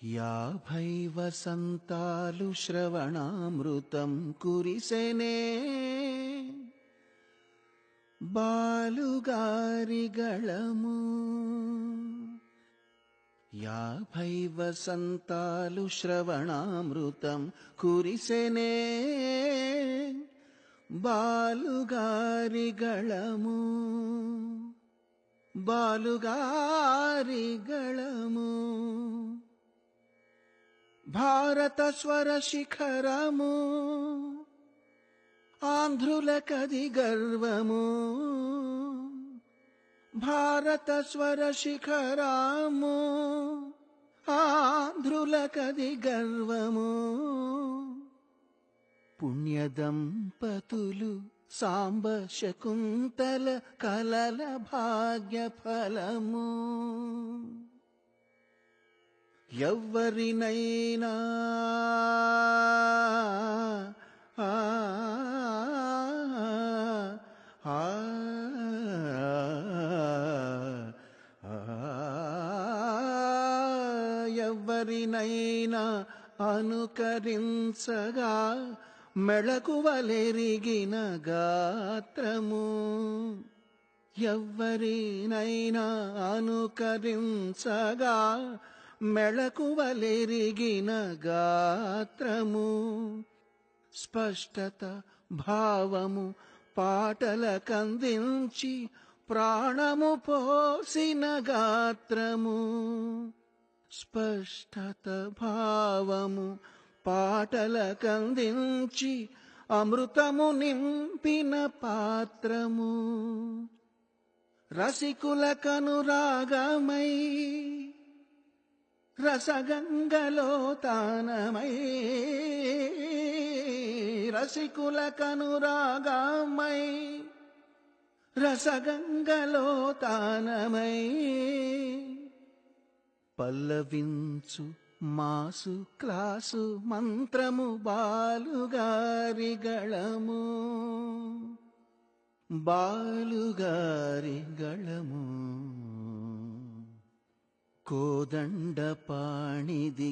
50 వసంతాలు శ్రవణామృతం కురిసెనే బాలుగారి గళము. 50 వసంతాలు శ్రవణామృతం కురిసెనే బాలుగారి గళము. బాలుగారి గళము భారత స్వర శిఖరము, ఆంధ్రులకది గర్వము. భారత స్వర శిఖరము, ఆంధ్రులకది గర్వము. పుణ్యదంపతులు సాంబ శకుంతల కలల భాగ్య ఫలము. ఎవ్వరినైనా ఎవ్వరినైనా అనుకరించగా మెళకువలెరిగిన గాత్రము. ఎవ్వరినైనా అనుకరించగా మెళకువలెరిగిన గాత్రము. స్పష్టత భావము పాటలకందించి ప్రాణము పోసిన గాత్రము. స్పష్టత భావము పాటలకందించి అమృతము నింపిన పాత్రము. రసికుల కనురాగమై రసగంగలో తానమై. రసికుల కనురాగమై రసగంగలో తానమై. పల్లవించు మాసు క్లాసు మంత్రము బాలుగారి గళము. బాలుగారి గళము కోదండ పాణిది